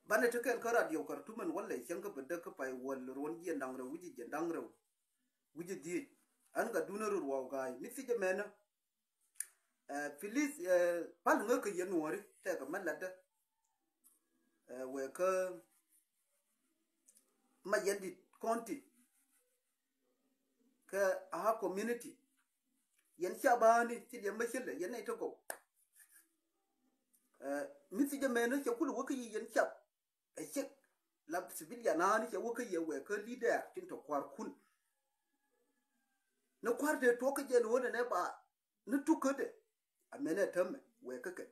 bane to ken kara dio kar tumen walla chen ka bedda ka pai wal ron ji ndang ro wuji je ndang ro wuji di an ga duna ro wa gai mi fi je mena filis pal nga ka yen wori te ka malada we ka ma yendi konti ka a community yen shabani ti de mashilla yen ne to go mi fi je mena ke kulu waka yen shab a shek la sibilia nani ke waka ye we ka leader tin to kwar kun na kwar de to ka je no ne ba na tukade amene tamme we ka ke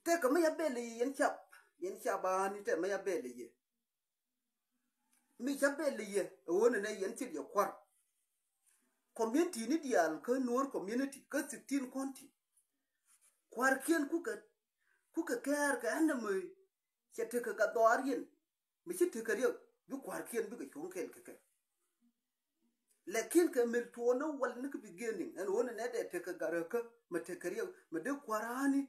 te ka ma ya bele yen shabani te ma ya bele ye mi ya bele ye wona ne yen ti ye kwar community ni dial ka nur community ka 16 county kwar kien kuka kar ka anda mu chete ka dorien mi chete ka rio bi kwar kien bi ka chonkel ka lekin ka mil to no wal ni ka beginning and wona ne de te ka gara ka ma te ka rio ma de kwarani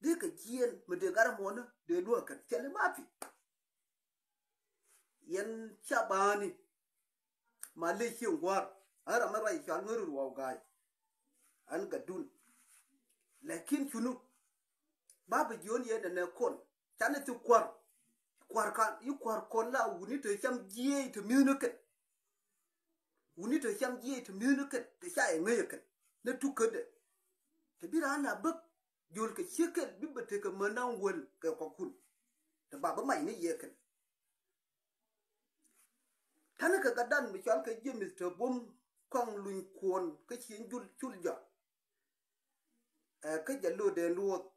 de ka kien ma de gar mona de do ka tele mapi yen chabani ma le chi war ara ma rai chal nguru wa gai an ga dun lekin chunu babu jon ye da ne kon tane tu kwar kan yu kwar kon la wuni to cham jiye to minuket wuni to cham jiye to minuket te sha e ngeyeket na tukade te bira na bak jol ke chikel bibete ke manan wol ke kokun te baba mai ni yeken tane ka gadan mi chal ke jemis to bom kong luñ kon ke chin jul chulja ke jallo de luot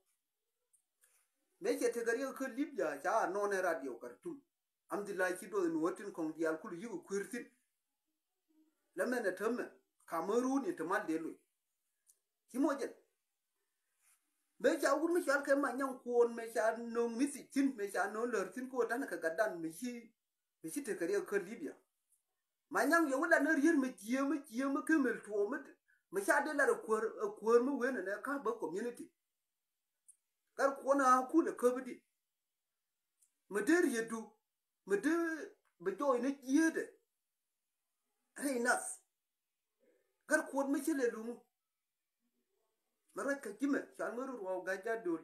me che te gari ko libya ja no ne radio kartum amdillah ki do nuotin kong dial kulu yugo kwirtin la mena tamme cameroon ni tamal de lu himojen me ja ur mi chal ke ma nyang kon me ja no misi tin me ja no lor tin ko tan ka gadan mi ci te gari ko libya ma nyang yo la na rier me jiema ke mel to me ja de la ko mu wena ne ka ba community kar kona ku le kabidi mader yedu made be joy ne yede reinas kar kon me chele lumu mara ka kime chan ngoro ro ga jadul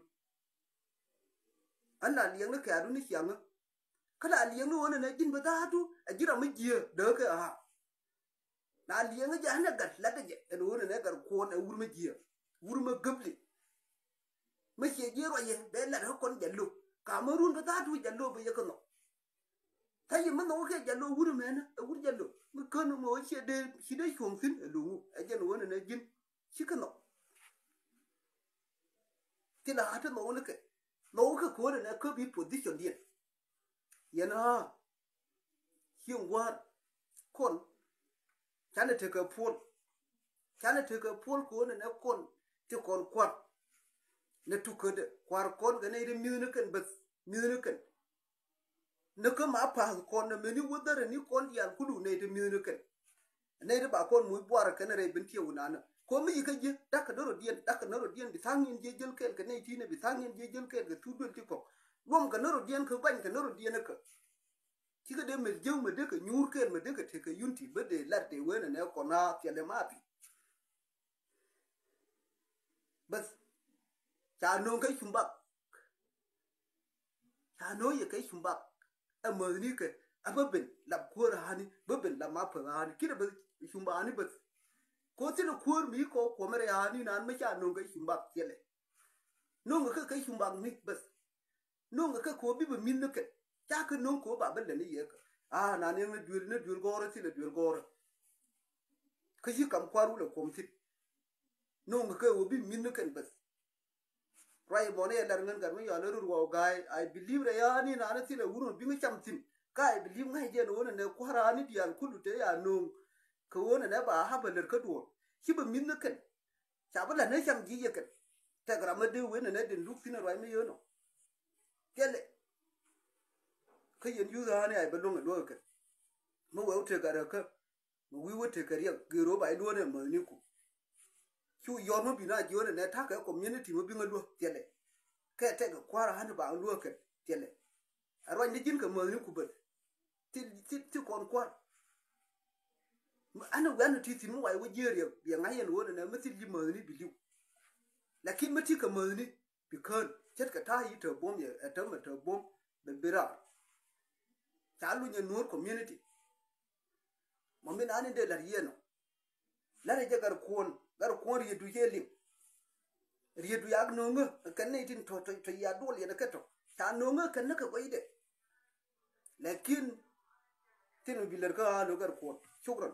alla liang ne ka du ni chiang kala liang no ne jin ba da tu ajira me jie de ka ha na liang ja na gat la de e no ne gar kon e wur me jie wur me gabli me che jero ye be la kon jallo cameroon ba ta tu jallo be yekono tayi man no ke jallo wur me na wur jallo me kono mo che de shi de chongsin e lu e jen wona ne jin shi kono tila hata no ne ke no ke ko ne ko bi position din yana hiwa kon chane te ka pol ko ne kon ti kon kwat na tukade kwar kon ga ne de minuken bas minuken na ka ma pa kon na meni wodare ni kon yal kudu ne de minuken ne de ba kon mu bwara kan re bin tiyo na ko mi ka je dak doro dien bi sangin je jel kel ka ne ti ne bi sangin je jel kel ga tudul ti ko lom ka noro dien ka ban ka noro dien ka ti ga de me jew me de ka nyur kel me de ka te ka yunti be de larte wena ne ko na tele mapi bas cha no kai chumbak cha no ye kai chumbak amani ke ababin lab kora hani babin la ma fa hani kida ba chumbani bas ko tilo kur mi ko mere hani nan ma cha no kai chumbak tele no ga kai chumbak ni bas no ga ko bi ba min ke cha ka no ko ba ban da ni ye ka na ne dur gora tile dur gora ka ji kam kwaru le komti no ga ko bi min ke bas rai bone dar ngan gar mi ya le ru gai I believe re ya ni na na tile wuru bi mi chamtin ka I believe ngai je no ne ko harani dial kulu te ya no ko wona ne ba ha baler ka do ki ba min kan cha ba la ne cham ji ye kan ta gra ma de wena ne den luk fina rai mi yo no kele ka yen yu da ne ai ba longa do ka mo we te ga ka mo wi wo te ka ri ga ro ba do ne mo ni ku chu yo no bi na jo ne ta ka community mo bi ngalo tele ke te ga kwara han ba lu ke tele arwa ni jin ka mo ni ku bet ti kon kwar ana wan ti tin wa wo jere ya ngayen wona na mati ji mo ni biliu lakin mati ka mo ni bikan jet ka ta yi to bom ya atam to bom be bira ta lu nya nur community mo min ani de la yeno la re gar kon ri du heling ri du yag no nga kan ne tin to ya dol ya ka to ta no nga kan ka ko ide lakin tin bilar ka lo gar kon shukran